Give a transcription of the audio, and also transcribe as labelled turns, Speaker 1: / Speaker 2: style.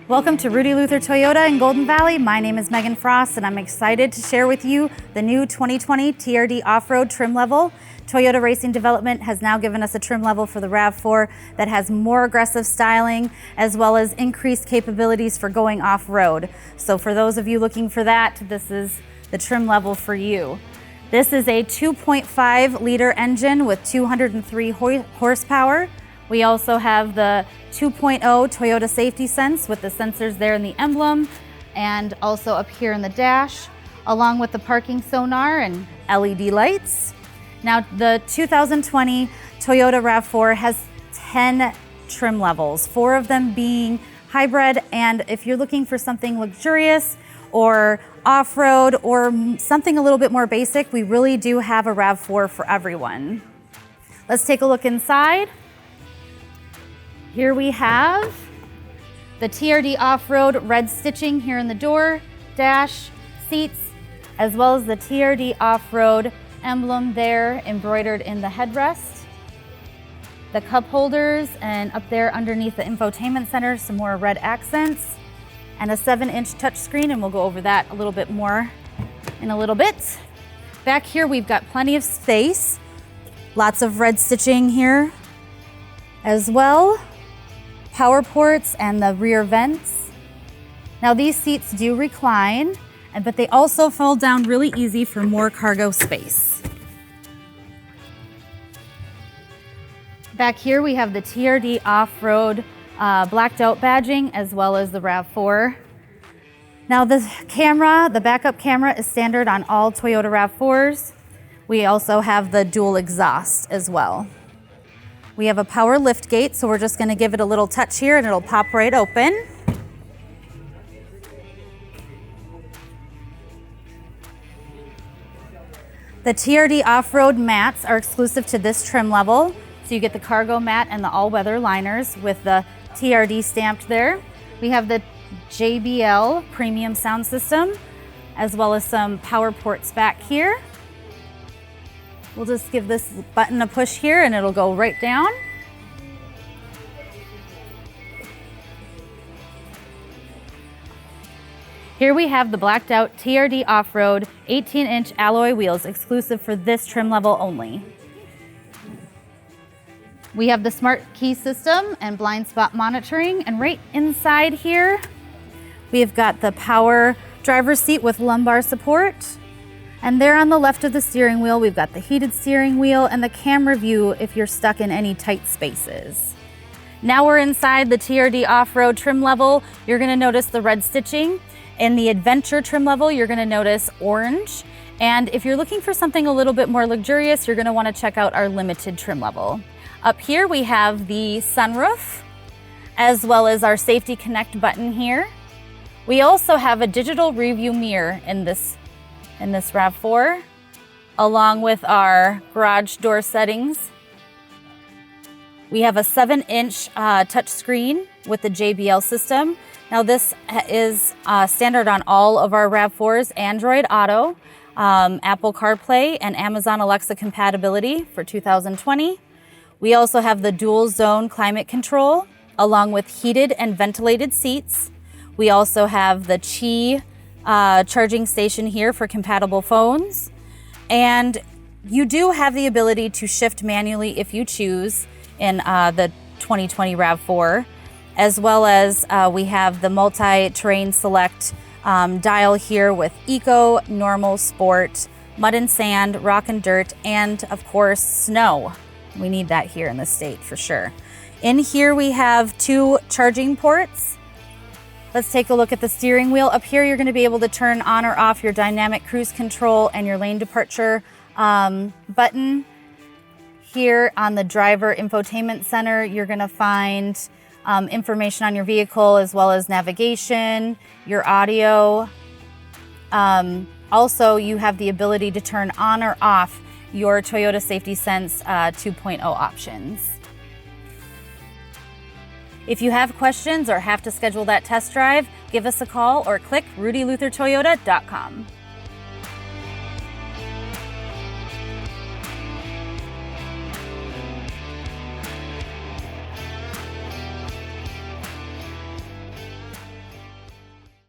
Speaker 1: Welcome to Rudy Luther Toyota in Golden Valley. My name is Megan Frost and I'm excited to share with you the new 2020 TRD Off Road trim level. Toyota Racing Development has now given us a trim level for the RAV4 that has more aggressive styling as well as increased capabilities for going off-road. So for those of you looking for that, this is the trim level for you. This is a 2.5 liter engine with 203 horsepower. We also have the 2.0 Toyota Safety Sense with the sensors there in the emblem and also up here in the dash, along with the parking sonar and LED lights. Now the 2020 Toyota RAV4 has 10 trim levels, 4 of them being hybrid, and if you're looking for something luxurious or off-road or something a little bit more basic, we really do have a RAV4 for everyone. Let's take a look inside. Here we have the TRD Off-Road red stitching here in the door, dash, seats, as well as the TRD Off-Road emblem there embroidered in the headrest. The cup holders, and up there underneath the infotainment center, some more red accents, and a 7-inch touchscreen, and we'll go over that a little bit more in a little bit. Back here we've got plenty of space, lots of red stitching here as well. Power ports and the rear vents. Now these seats do recline, but they also fold down really easy for more cargo space. Back here we have the TRD Off-Road blacked out badging as well as the RAV4. Now the backup camera is standard on all Toyota RAV4s. We also have the dual exhaust as well. We have a power lift gate, so we're just going to give it a little touch here and it'll pop right open. The TRD Off-Road mats are exclusive to this trim level. So you get the cargo mat and the all-weather liners with the TRD stamped there. We have the JBL premium sound system, as well as some power ports back here. We'll just give this button a push here and it'll go right down. Here we have the blacked out TRD Off-Road 18-inch alloy wheels exclusive for this trim level only. We have the smart key system and blind spot monitoring, and right inside here we've got the power driver's seat with lumbar support. And there on the left of the steering wheel, we've got the heated steering wheel and the camera view if you're stuck in any tight spaces. Now we're inside the TRD Off-Road trim level. You're gonna notice the red stitching. In the Adventure trim level, you're gonna notice orange. And if you're looking for something a little bit more luxurious, you're gonna wanna check out our Limited trim level. Up here, we have the sunroof, as well as our Safety Connect button here. We also have a digital rearview mirror in this RAV4, along with our garage door settings. We have a 7-inch touchscreen with the JBL system. Now this is standard on all of our RAV4s, Android Auto, Apple CarPlay, and Amazon Alexa compatibility for 2020. We also have the dual zone climate control, along with heated and ventilated seats. We also have the Qi charging station here for compatible phones. And you do have the ability to shift manually if you choose in the 2020 RAV4, as well as we have the multi-terrain select dial here with Eco, Normal, Sport, Mud and Sand, Rock and Dirt, and of course, Snow. We need that here in the state for sure. In here we have 2 charging ports. Let's take a look at the steering wheel. Up here, you're gonna be able to turn on or off your dynamic cruise control and your lane departure button. Here on the driver infotainment center, you're gonna find information on your vehicle as well as navigation, your audio. Also, you have the ability to turn on or off your Toyota Safety Sense 2.0 options. If you have questions or have to schedule that test drive, give us a call or click rudyluthertoyota.com.